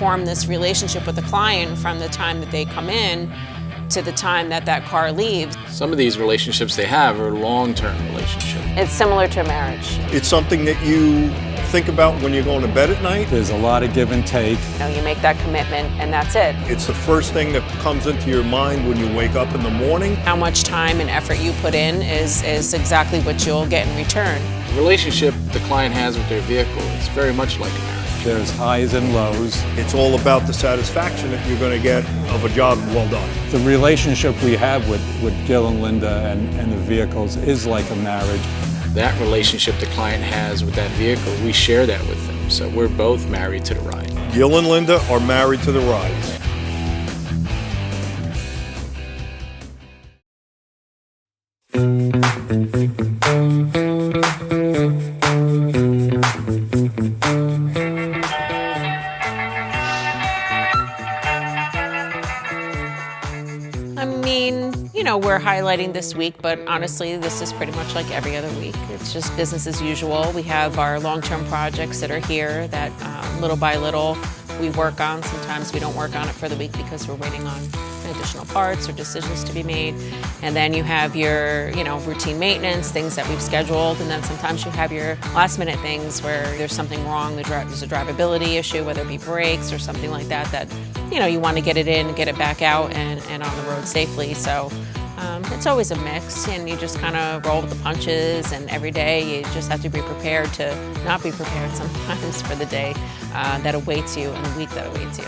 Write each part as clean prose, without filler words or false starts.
form this relationship with the client from the time that they come in to the time that that car leaves. Some of these relationships they have are long-term relationships. It's similar to a marriage. It's something that you think about when you're going to bed at night. There's a lot of give and take. You know, you make that commitment and that's it. It's the first thing that comes into your mind when you wake up in the morning. How much time and effort you put in is exactly what you'll get in return. The relationship the client has with their vehicle is very much like a marriage. There's highs and lows. It's all about the satisfaction that you're going to get of a job well done. The relationship we have with Gil and Linda and the vehicles is like a marriage. That relationship the client has with that vehicle, we share that with them. So we're both married to the ride. Gil and Linda are married to the rides. I mean, you know, we're highlighting this week, but honestly, this is pretty much like every other week. It's just business as usual. We have our long-term projects that are here that little by little we work on. Sometimes we don't work on it for the week because we're waiting on additional parts or decisions to be made. And then you have your, you know, routine maintenance, things that we've scheduled. And then sometimes you have your last minute things where there's something wrong, there's a drivability issue, whether it be brakes or something like that, that, you know, you want to get it in, get it back out and on the road safely. So it's always a mix, and you just kind of roll with the punches, and every day you just have to be prepared to not be prepared sometimes for the day that awaits you and the week that awaits you.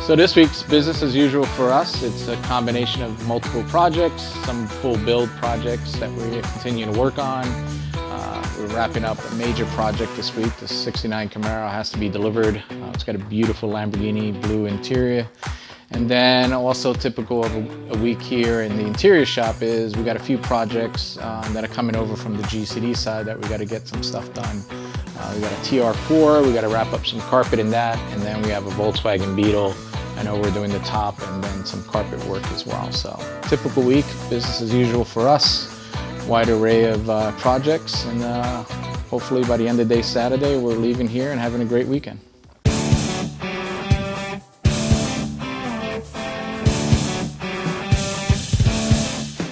So this week's business as usual for us. It's a combination of multiple projects, some full build projects that we're continuing to work on. We're wrapping up a major project this week. The 69 Camaro has to be delivered. It's got a beautiful Lamborghini blue interior. And then also typical of a week here in the interior shop is we got a few projects that are coming over from the GCD side that we got to get some stuff done. We got a TR4, we got to wrap up some carpet in that, and then we have a Volkswagen Beetle. I know we're doing the top and then some carpet work as well. So typical week, business as usual for us. Wide array of projects, and hopefully by the end of the day Saturday we're leaving here and having a great weekend.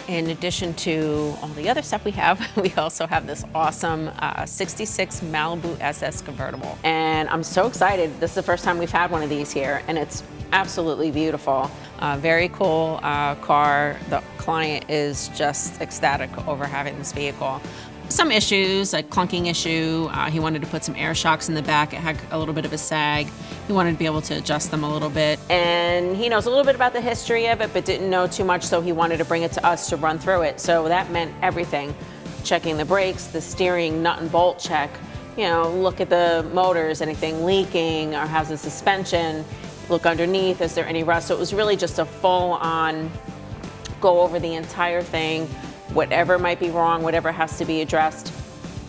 In addition to all the other stuff we have, we also have this awesome 66 Malibu SS convertible. And I'm so excited. This is the first time we've had one of these here, and it's absolutely beautiful. Very cool car. The client is just ecstatic over having this vehicle. Some issues, like clunking issue. He wanted to put some air shocks in the back. It had a little bit of a sag. He wanted to be able to adjust them a little bit. And he knows a little bit about the history of it, but didn't know too much, so he wanted to bring it to us to run through it. So that meant everything. Checking the brakes, the steering, nut and bolt check. You know, look at the motors, anything leaking, or how's the suspension. Look underneath, is there any rust? So it was really just a full-on go over the entire thing. Whatever might be wrong, whatever has to be addressed,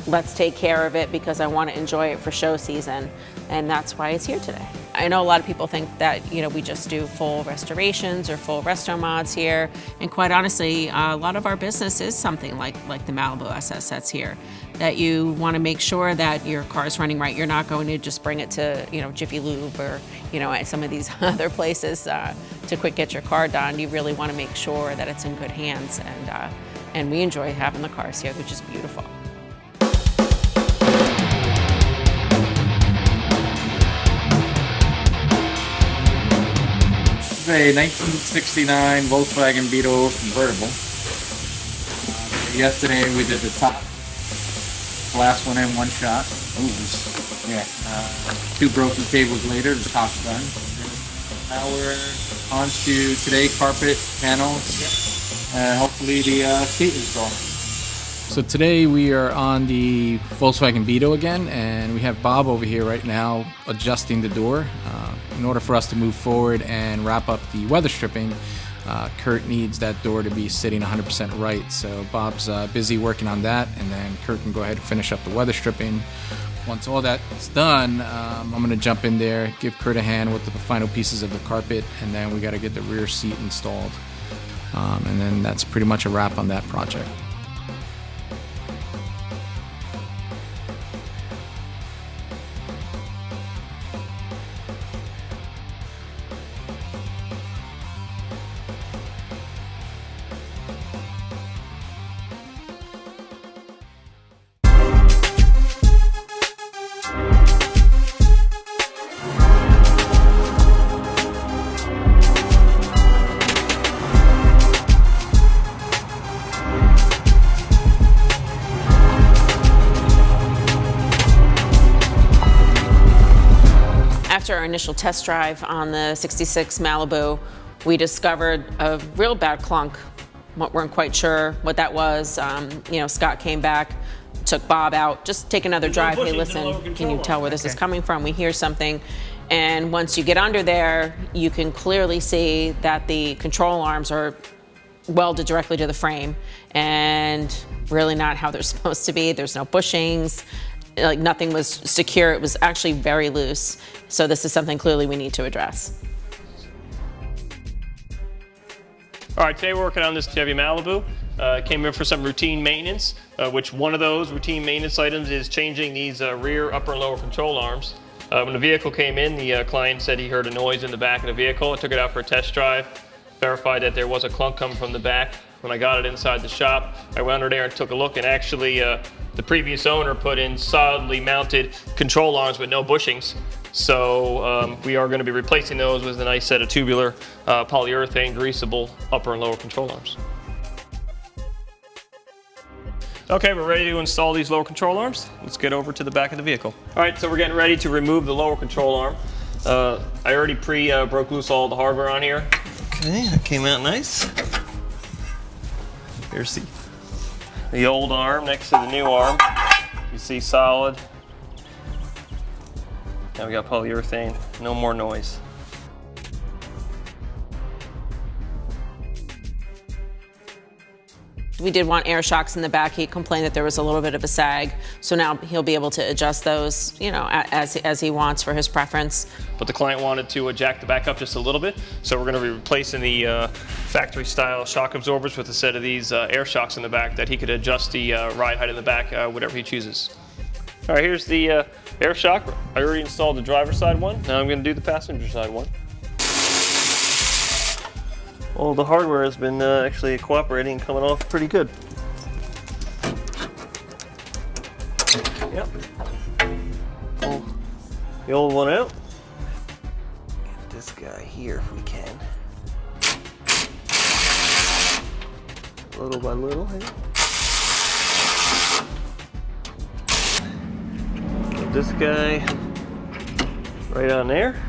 let's take care of it because I want to enjoy it for show season. And that's why it's here today. I know a lot of people think that, you know, we just do full restorations or full resto mods here. And quite honestly, a lot of our business is something like the Malibu SS that's here. That you want to make sure that your car is running right. You're not going to just bring it to, you know, Jiffy Lube or, you know, at some of these other places to quick get your car done. You really want to make sure that it's in good hands, and we enjoy having the cars here, which is beautiful. This is a 1969 Volkswagen Beetle convertible. Yesterday we did the top. Last one in one shot. Ooh, yeah. 2 broken cables later, the top's done. Now we're on to today, carpet, panels, hopefully the seat install. So today we are on the Volkswagen Beetle again, and we have Bob over here right now adjusting the door. In order for us to move forward and wrap up the weather stripping, Kurt needs that door to be sitting 100% right. So Bob's busy working on that, and then Kurt can go ahead and finish up the weather stripping. Once all that's done, I'm going to jump in there, give Kurt a hand with the final pieces of the carpet, and then we got to get the rear seat installed. And then that's pretty much a wrap on that project. after our initial test drive on the 66 Malibu, we discovered a real bad clunk. Weren't quite sure what that was. You know, Scott came back, took Bob out, just take another drive. Hey, listen, can you tell where this is coming from? We hear something. And once you get under there, you can clearly see that the control arms are welded directly to the frame and really not how they're supposed to be. There's no bushings, like nothing was secure. It was actually very loose. So this is something clearly we need to address. All right, today we're working on this Chevy Malibu. Came in for some routine maintenance, which one of those routine maintenance items is changing these rear upper and lower control arms. When the vehicle came in, the client said he heard a noise in the back of the vehicle. I took it out for a test drive, verified that there was a clunk coming from the back. When I got it inside the shop, I went under there and took a look, and actually the previous owner put in solidly mounted control arms with no bushings. So we are going to be replacing those with a nice set of tubular polyurethane greasable upper and lower control arms. Okay, we're ready to install these lower control arms. Let's get over to the back of the vehicle. All right, so we're getting ready to remove the lower control arm. I already broke loose all the hardware on here. Okay, that came out nice. Here's the old arm next to the new arm. You see solid. Now we got polyurethane, no more noise. We did want air shocks in the back. He complained that there was a little bit of a sag. So now he'll be able to adjust those, you know, as he wants for his preference. But the client wanted to jack the back up just a little bit. So we're gonna be replacing the factory style shock absorbers with a set of these air shocks in the back that he could adjust the ride height in the back, whatever he chooses. All right, here's the air shock. I already installed the driver's side one. Now I'm gonna do the passenger side one. All the hardware has been actually cooperating and coming off pretty good. Yep. Pull the old one out. Get this guy here if we can. Little by little here. Get this guy right on there.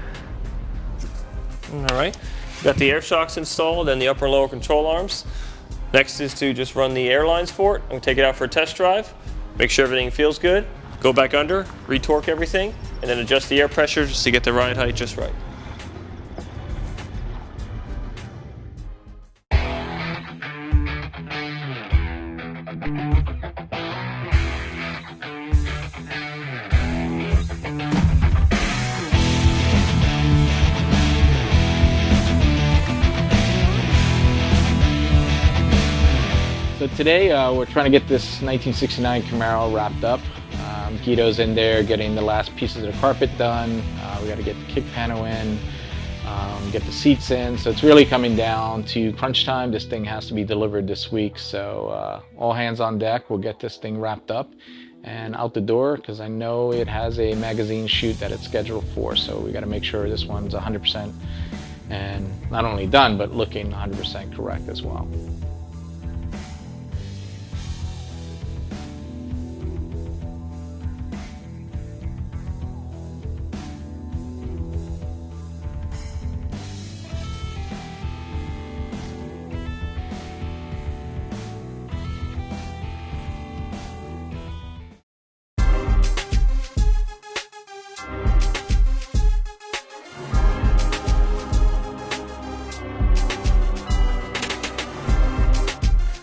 All right. Got the air shocks installed and the upper and lower control arms. Next is to just run the air lines for it. I'm gonna take it out for a test drive, make sure everything feels good, go back under, retorque everything, and then adjust the air pressure just to get the ride height just right. So today we're trying to get this 1969 Camaro wrapped up. Guido's in there getting the last pieces of the carpet done. We got to get the kick panel in, get the seats in. So it's really coming down to crunch time. This thing has to be delivered this week. So all hands on deck. We'll get this thing wrapped up and out the door because I know it has a magazine shoot that it's scheduled for. So we got to make sure this one's 100% and not only done, but looking 100% correct as well.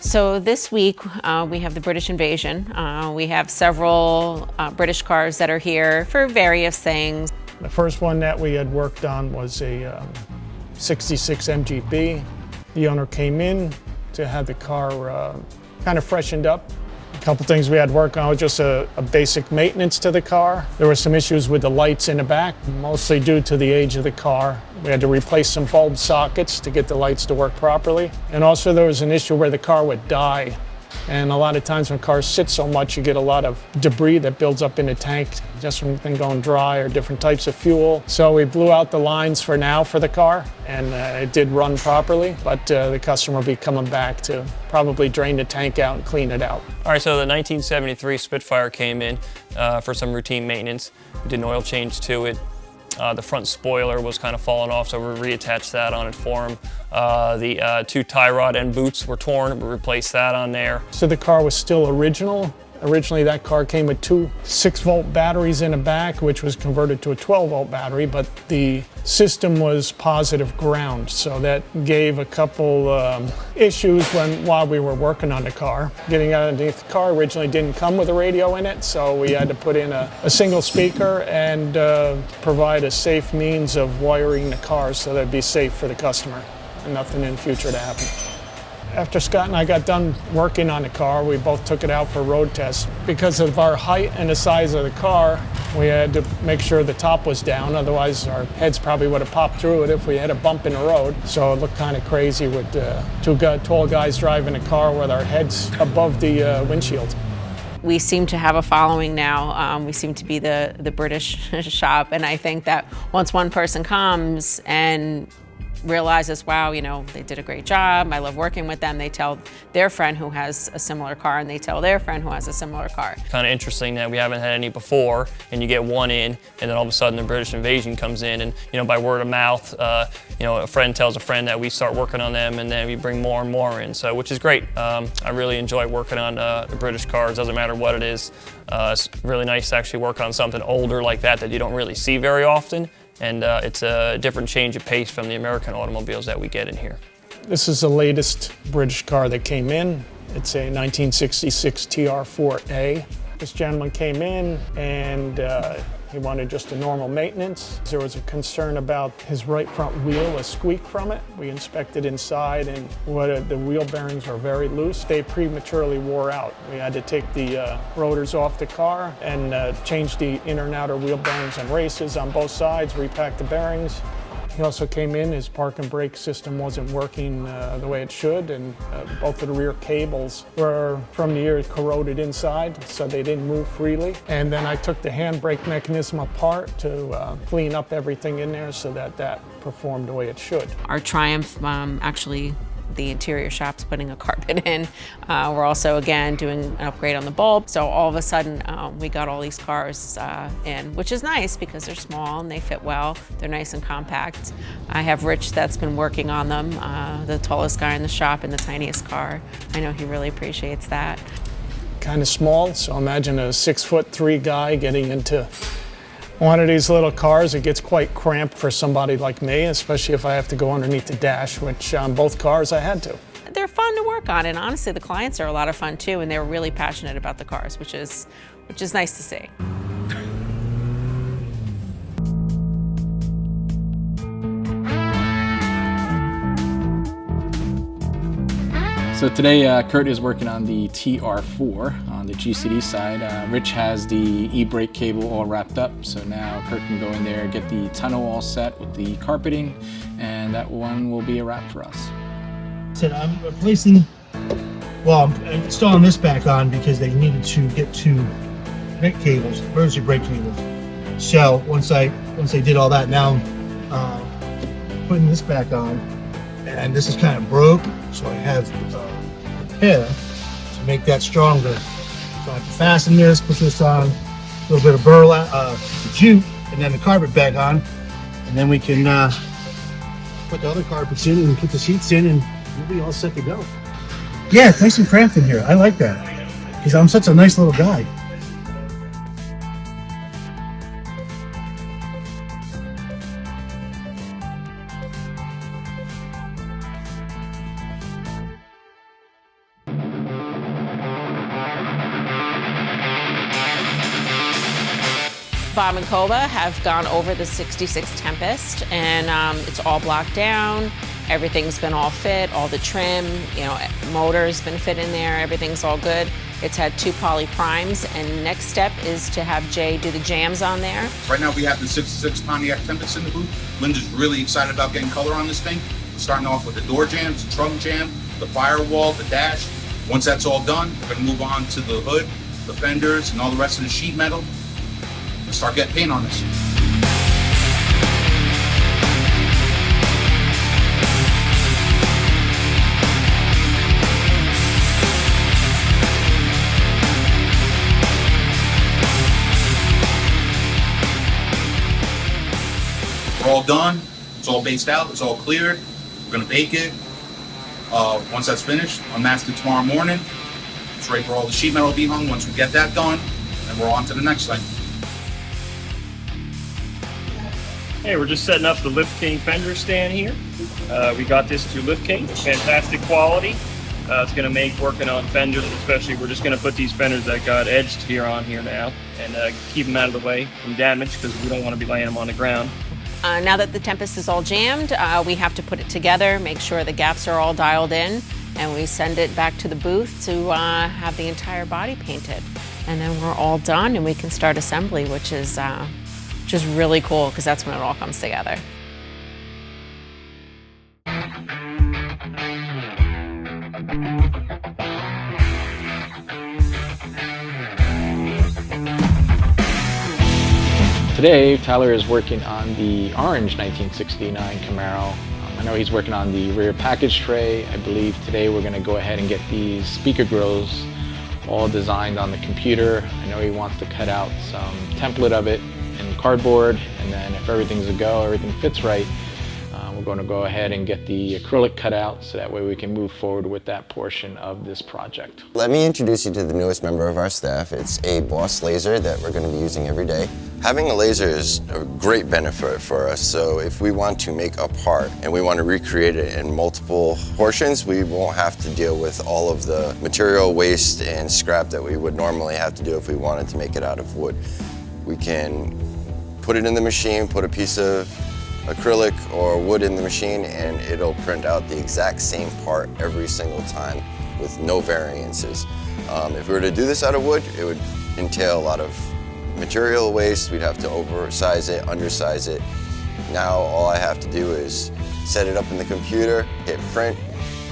So this week we have the British invasion. We have several British cars that are here for various things. The first one that we had worked on was a 66 MGB. The owner came in to have the car kind of freshened up. A couple things we had to work on was just a basic maintenance to the car. There were some issues with the lights in the back, mostly due to the age of the car. We had to replace some bulb sockets to get the lights to work properly. And also there was an issue where the car would die. And a lot of times when cars sit so much, you get a lot of debris that builds up in the tank just from things going dry or different types of fuel. So we blew out the lines for now for the car, and it did run properly, but the customer will be coming back to probably drain the tank out and clean it out. All right, so the 1973 Spitfire came in for some routine maintenance. We did an oil change to it. The front spoiler was kind of falling off, so we reattached that on it for him. The 2 tie rod end boots were torn, we replaced that on there. So the car was still original. Originally that car came with 2 6-volt batteries in the back, which was converted to a 12-volt battery, but the system was positive ground, so that gave a couple issues while we were working on the car. Getting underneath the car originally didn't come with a radio in it, so we had to put in a single speaker and provide a safe means of wiring the car so that it'd be safe for the customer and nothing in the future to happen. After Scott and I got done working on the car, we both took it out for road tests. Because of our height and the size of the car, we had to make sure the top was down, otherwise our heads probably would have popped through it if we had a bump in the road. So it looked kind of crazy with 2 tall guys driving a car with our heads above the windshield. We seem to have a following now. We seem to be the British shop, and I think that once one person comes and realizes, wow, you know, they did a great job, I love working with them, they tell their friend who has a similar car, and they tell their friend who has a similar car. Kind of interesting that we haven't had any before, and you get one in, and then all of a sudden the British invasion comes in, and you know, by word of mouth, you know, a friend tells a friend that we start working on them, and then we bring more and more in, so which is great. I really enjoy working on the British cars, doesn't matter what it is. It's really nice to actually work on something older like that you don't really see very often. And it's a different change of pace from the American automobiles that we get in here. This is the latest British car that came in. It's a 1966 TR4A. This gentleman came in and he wanted just a normal maintenance. There was a concern about his right front wheel, a squeak from it. We inspected inside and the wheel bearings are very loose. They prematurely wore out. We had to take the rotors off the car and change the inner and outer wheel bearings and races on both sides, repack the bearings. He also came in, his park and brake system wasn't working the way it should, and both of the rear cables were from the year corroded inside, so they didn't move freely. And then I took the handbrake mechanism apart to clean up everything in there so that performed the way it should. Our Triumph, actually, the interior shop's putting a carpet in. We're also, again, doing an upgrade on the bulb. So all of a sudden, we got all these cars in, which is nice because they're small and they fit well. They're nice and compact. I have Rich that's been working on them, the tallest guy in the shop in the tiniest car. I know he really appreciates that. Kind of small, so imagine a 6'3" guy getting into one of these little cars. It gets quite cramped for somebody like me, especially if I have to go underneath the dash, which on both cars I had to. They're fun to work on, and honestly, the clients are a lot of fun too, and they're really passionate about the cars, which is nice to see. So today, Kurt is working on the TR4 on the GCD side. Rich has the e-brake cable all wrapped up, so now Kurt can go in there, get the tunnel all set with the carpeting, and that one will be a wrap for us. Said I'm replacing, well, I'm installing this back on because they needed to get 2 brake cables, emergency brake cables. So once they did all that, now I'm putting this back on, and this is kind of broke, so I have a repair to make that stronger. So I have to fasten this, put this on, a little bit of burlap, jute, and then the carpet back on, and then we can put the other carpets in and put the seats in, and we'll be all set to go. Yeah, it's nice and cramped in here. I like that because I'm such a nice little guy. Bob and Koba have gone over the 66 Tempest, and it's all blocked down. Everything's been all fit, all the trim, you know, motor's been fit in there, everything's all good. It's had 2 poly primes, and next step is to have Jay do the jams on there. Right now we have the 66 Pontiac Tempest in the booth. Linda's really excited about getting color on this thing. We're starting off with the door jams, the trunk jam, the firewall, the dash. Once that's all done, we're gonna move on to the hood, the fenders, and all the rest of the sheet metal. Start getting paint on this. all done, it's all based out, it's all cleared. We're gonna bake it. Once that's finished, unmask it tomorrow morning. It's ready for all the sheet metal to be hung. Once we get that done, then we're on to the next thing. Hey, we're just setting up the Lift King fender stand here. We got this through Lift King, fantastic quality. It's gonna make working on fenders, especially, we're just gonna put these fenders that got edged here on here now and keep them out of the way from damage because we don't want to be laying them on the ground. Now that the Tempest is all jammed, we have to put it together, make sure the gaps are all dialed in, and we send it back to the booth to have the entire body painted. And then we're all done and we can start assembly, which is really cool because that's when it all comes together. Today, Tyler is working on the orange 1969 Camaro. I know he's working on the rear package tray. I believe today we're going to go ahead and get these speaker grills all designed on the computer. I know he wants to cut out some template of it in cardboard, and then if everything's a go, everything fits right, we're going to go ahead and get the acrylic cut out so that way we can move forward with that portion of this project. Let me introduce you to the newest member of our staff. It's a Boss laser that we're going to be using every day. Having a laser is a great benefit for us, so if we want to make a part and we want to recreate it in multiple portions, we won't have to deal with all of the material waste and scrap that we would normally have to do if we wanted to make it out of wood. We can put it in the machine, put a piece of acrylic or wood in the machine, and it'll print out the exact same part every single time with no variances. If we were to do this out of wood, it would entail a lot of material waste. We'd have to oversize it, undersize it. Now all I have to do is set it up in the computer, hit print,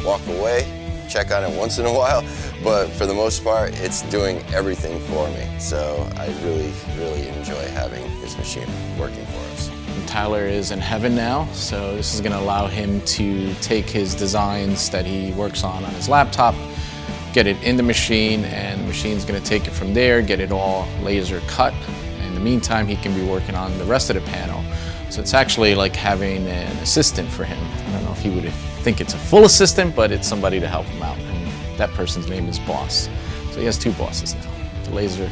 walk away, check on it once in a while, but for the most part, it's doing everything for me. So I really, really enjoy having this machine working for us. Tyler is in heaven now, so this is going to allow him to take his designs that he works on his laptop, get it in the machine, and the machine's going to take it from there, get it all laser cut. In the meantime, he can be working on the rest of the panel. So it's actually like having an assistant for him. I don't know if he would think it's a full assistant, but it's somebody to help him out. And that person's name is Boss. So he has two bosses now, the laser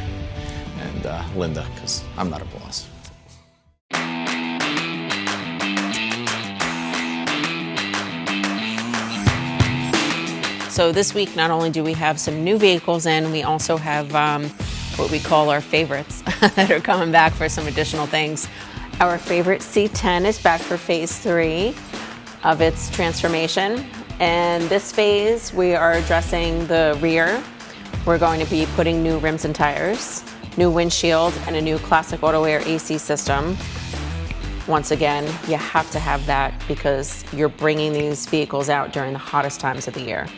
and Linda, because I'm not a boss. So this week, not only do we have some new vehicles in, we also have what we call our favorites that are coming back for some additional things. Our favorite C10 is back for phase 3 of its transformation. And this phase, we are addressing the rear. We're going to be putting new rims and tires, new windshield, and a new classic auto air AC system. Once again, you have to have that because you're bringing these vehicles out during the hottest times of the year.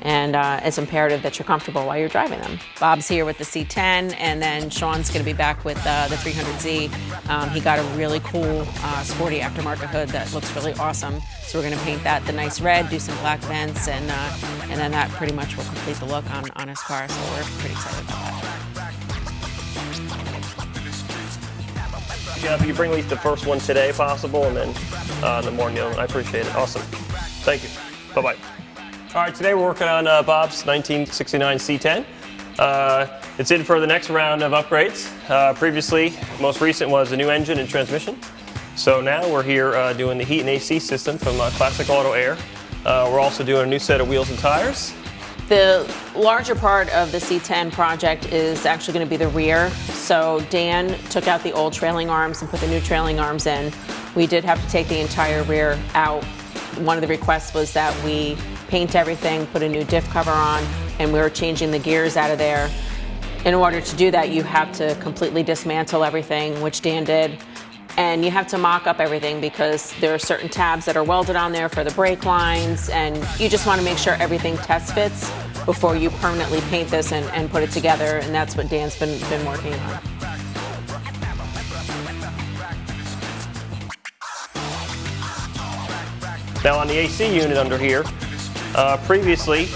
And it's imperative that you're comfortable while you're driving them. Bob's here with the C10, and then Sean's gonna be back with the 300Z. He got a really cool sporty aftermarket hood that looks really awesome. So we're gonna paint that the nice red, do some black vents, and then that pretty much will complete the look on his car. So we're pretty excited about that. Yeah, if you could bring at least the first one today, if possible, and then the more new one. I appreciate it. Awesome. Thank you. Bye-bye. All right, today we're working on Bob's 1969 C10. It's in for the next round of upgrades. Previously, most recent was a new engine and transmission. So now we're here doing the heat and AC system from Classic Auto Air. We're also doing a new set of wheels and tires. The larger part of the C10 project is actually going to be the rear. So Dan took out the old trailing arms and put the new trailing arms in. We did have to take the entire rear out. One of the requests was that we paint everything, put a new diff cover on, and we were changing the gears out of there. In order to do that, you have to completely dismantle everything, which Dan did. And you have to mock up everything because there are certain tabs that are welded on there for the brake lines, and you just want to make sure everything test fits before you permanently paint this and put it together, and that's what Dan's been working on. Now on the AC unit under here, previously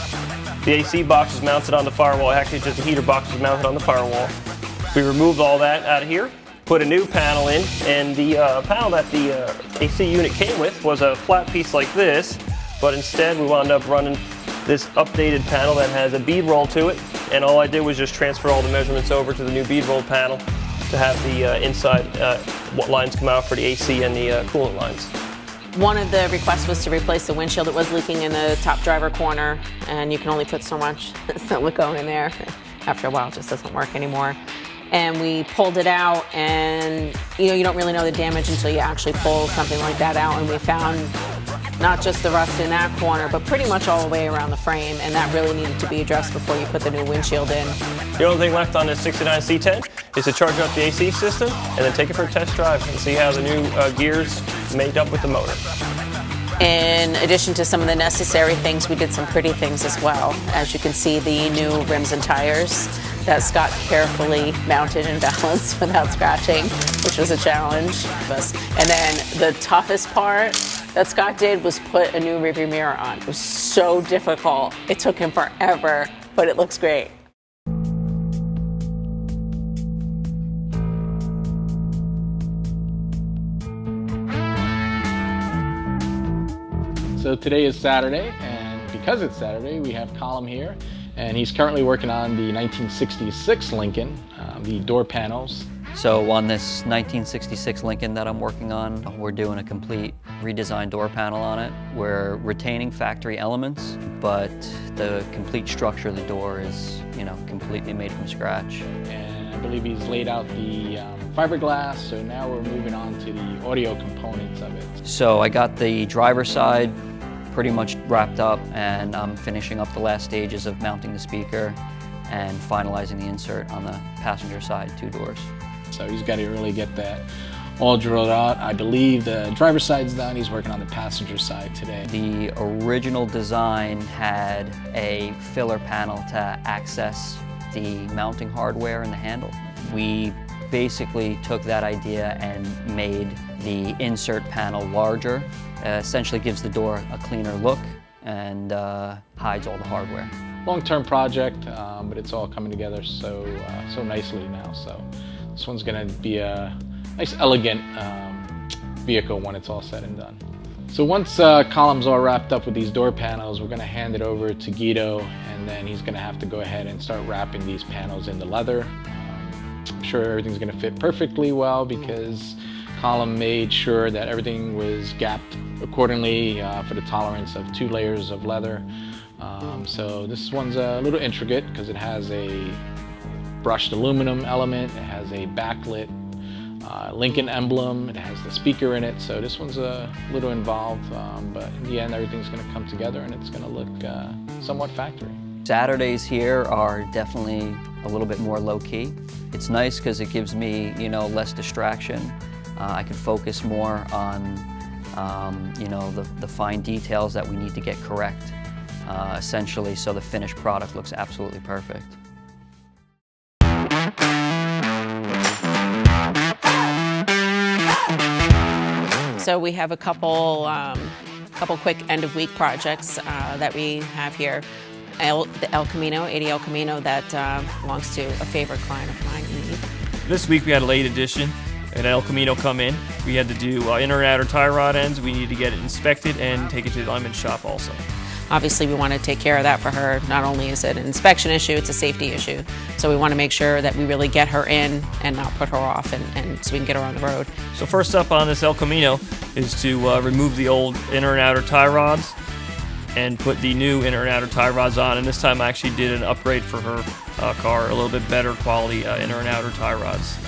the AC box was mounted on the firewall. Actually, just the heater box was mounted on the firewall. We removed all that out of here, put a new panel in, and the panel that the AC unit came with was a flat piece like this, but instead we wound up running this updated panel that has a bead roll to it, and all I did was just transfer all the measurements over to the new bead roll panel to have the inside lines come out for the AC and the coolant lines. One of the requests was to replace the windshield. It was leaking in the top driver corner, and you can only put so much silicone in there. After a while, it just doesn't work anymore. And we pulled it out, and you don't really know the damage until you actually pull something like that out, and we found not just the rust in that corner, but pretty much all the way around the frame, and that really needed to be addressed before you put the new windshield in. The only thing left on this 69 C10 is to charge up the AC system and then take it for a test drive and see how the new gears made up with the motor. In addition to some of the necessary things, we did some pretty things as well. As you can see, the new rims and tires that Scott carefully mounted and balanced without scratching, which was a challenge. And then the toughest part that Scott did was put a new rearview mirror on. It was so difficult. It took him forever, but it looks great. So today is Saturday, and because it's Saturday, we have Colin here, and he's currently working on the 1966 Lincoln, the door panels. So on this 1966 Lincoln that I'm working on, we're doing a complete redesigned door panel on it. We're retaining factory elements, but the complete structure of the door is, completely made from scratch. And I believe he's laid out the fiberglass, so now we're moving on to the audio components of it. So I got the driver's side pretty much wrapped up, and I'm finishing up the last stages of mounting the speaker and finalizing the insert on the passenger side, 2 doors. So he's got to really get that all drilled out. I believe the driver's side's done. He's working on the passenger side today. The original design had a filler panel to access the mounting hardware and the handle. We basically took that idea and made the insert panel larger. Essentially gives the door a cleaner look and hides all the hardware. Long-term project, but it's all coming together so nicely now. So this one's going to be a nice, elegant vehicle when it's all said and done. So once Colin's all wrapped up with these door panels, we're going to hand it over to Guido, and then he's going to have to go ahead and start wrapping these panels in the leather. I'm sure everything's going to fit perfectly well because Colin made sure that everything was gapped accordingly for the tolerance of 2 layers of leather. So this one's a little intricate because it has a brushed aluminum element, it has a backlit Lincoln emblem, it has the speaker in it, so this one's a little involved, but in the end everything's going to come together and it's going to look somewhat factory. Saturdays here are definitely a little bit more low-key. It's nice because it gives me, less distraction. I can focus more on, the fine details that we need to get correct, essentially, so the finished product looks absolutely perfect. So we have a couple quick end-of-week projects that we have here. The El Camino, 80 El Camino, that belongs to a favorite client of mine, Eve. This week we had a late edition. An El Camino come in. We had to do inner and outer tie rod ends. We needed to get it inspected and take it to the alignment shop also. Obviously, we want to take care of that for her. Not only is it an inspection issue, it's a safety issue. So we want to make sure that we really get her in and not put her off, and so we can get her on the road. So first up on this El Camino is to remove the old inner and outer tie rods and put the new inner and outer tie rods on. And this time I actually did an upgrade for her car, a little bit better quality inner and outer tie rods.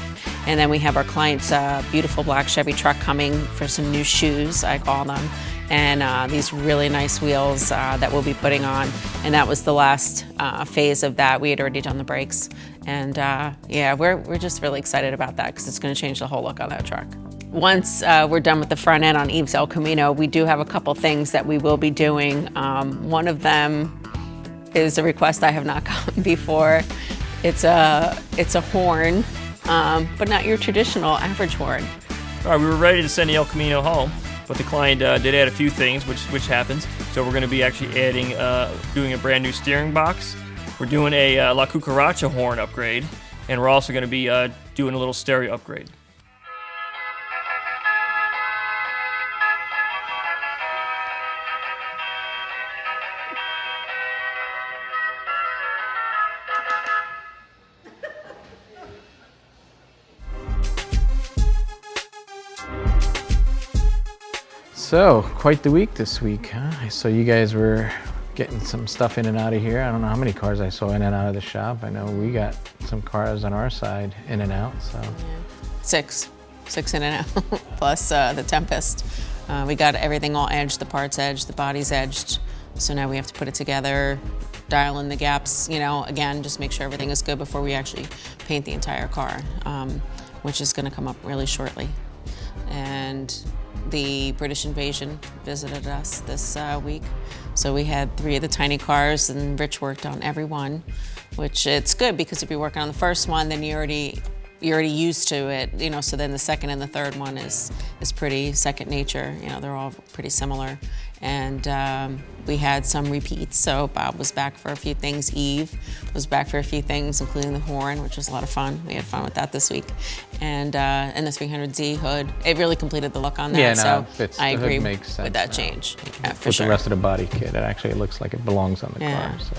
And then we have our client's beautiful black Chevy truck coming for some new shoes, I call them, and these really nice wheels that we'll be putting on. And that was the last phase of that. We had already done the brakes. And yeah, we're just really excited about that because it's going to change the whole look on that truck. Once we're done with the front end on Eve's El Camino, we do have a couple things that we will be doing. One of them is a request I have not gotten before. It's a horn. But not your traditional average horn. All right, we were ready to send the El Camino home, but the client did add a few things, which happens. So we're going to be actually adding, doing a brand new steering box. We're doing a La Cucaracha horn upgrade, and we're also going to be doing a little stereo upgrade. So, quite the week this week, huh? I saw you guys were getting some stuff in and out of here. I don't know how many cars I saw in and out of the shop. I know we got some cars on our side in and out, so. Six in and out, plus the Tempest. We got everything all edged, the parts edged, the body's edged. So now we have to put it together, dial in the gaps, you know, again, just make sure everything is good before we actually paint the entire car, which is gonna come up really shortly. And the British Invasion visited us this week. So we had 3 of the tiny cars, and Rich worked on every one, which it's good because if you're working on the first one, then you're already used to it, you know, so then the second and the third one is pretty second nature. You know, they're all pretty similar. And we had some repeats, so Bob was back for a few things. Eve was back for a few things, including the horn, which was a lot of fun. We had fun with that this week. And the 300Z hood, it really completed the look on that, Yeah, no, so it fits. I The hood agree makes sense with that now. change, yeah, for With sure. the rest of the body kit, it actually looks like it belongs on the car, so.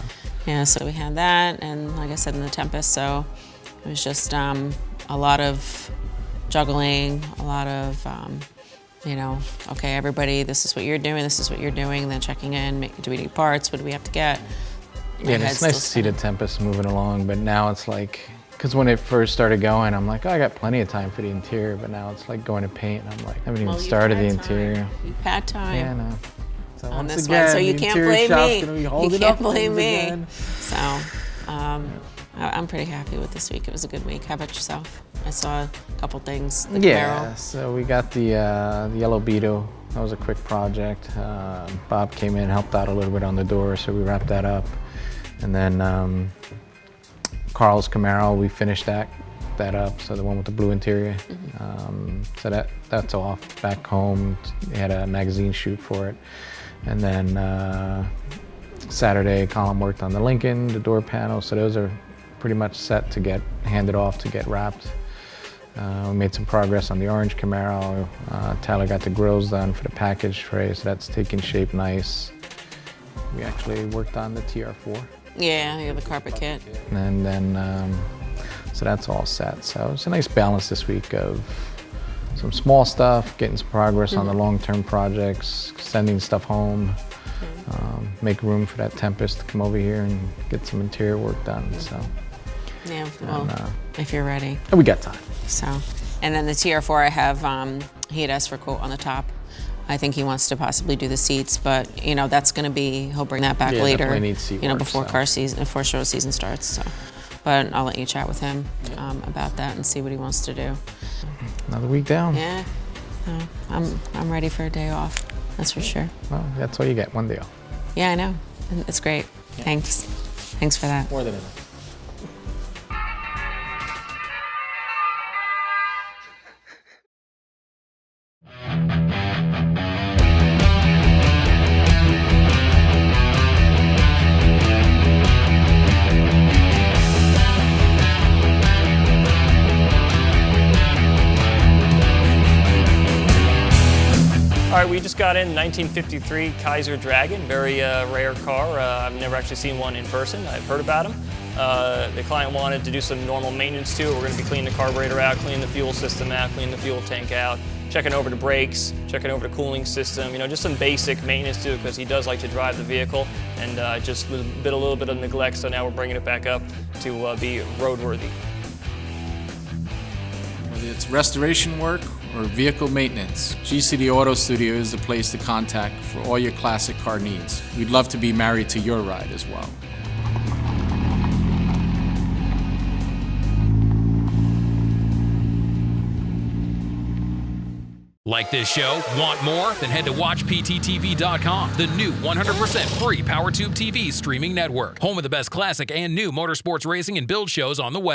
Yeah, so we had that, and like I said, in the Tempest, so it was just a lot of juggling, a lot of, you know, okay, everybody, this is what you're doing, this is what you're doing, and then checking in, do we need parts, what do we have to get? Yeah, and it's nice to see the Tempest moving along, but now it's like, because when it first started going, I'm like, oh, I got plenty of time for the interior, but now it's like going to paint, and I'm like, I haven't even started the interior. You've had time. Yeah, no. So On once this again, one, so you the can't interior blame shop's me. gonna be You holding can't up blame things me. again. So, I'm pretty happy with this week. It was a good week. How about yourself? I saw a couple things. The Yeah, Camaro. so we got the yellow Beetle. That was a quick project. Bob came in, helped out a little bit on the door, so we wrapped that up. And then Carl's Camaro, we finished that up, so the one with the blue interior. So that's off, back home. They had a magazine shoot for it. And then Saturday, Colin worked on the Lincoln, the door panel, so those are pretty much set to get handed off to get wrapped. We made some progress on the orange Camaro. Tyler got the grills done for the package tray, so that's taking shape nice. We actually worked on the TR4. Yeah, the carpet kit. And then, so that's all set. So it's a nice balance this week of some small stuff, getting some progress on the long-term projects, sending stuff home, make room for that Tempest to come over here and get some interior work done. So. Yeah, well, if you're ready. And we got time. So, and then the TR4, I have, he had asked for a quote on the top. I think he wants to possibly do the seats, but you know, that's gonna be, he'll bring that back later. Definitely needs seat you know, work, before so. before show season starts, so. But I'll let you chat with him about that and see what he wants to do. Another week down. Yeah, no, I'm ready for a day off, that's for sure. Well, that's all you get, one day off. Yeah, I know, it's great, thanks for that. More than enough. All right, we just got in 1953 Kaiser Dragon, very rare car. I've never actually seen one in person. I've heard about them. The client wanted to do some normal maintenance to it. We're going to be cleaning the carburetor out, cleaning the fuel system out, cleaning the fuel tank out, checking over the brakes, checking over the cooling system, you know, just some basic maintenance to it because he does like to drive the vehicle, and just a little bit of neglect, so now we're bringing it back up to be roadworthy. Whether it's restoration work or vehicle maintenance, GCD Auto Studio is the place to contact for all your classic car needs. We'd love to be married to your ride as well. Like this show? Want more? Then head to WatchPTTV.com, the new 100% free PowerTube TV streaming network. Home of the best classic and new motorsports racing and build shows on the web.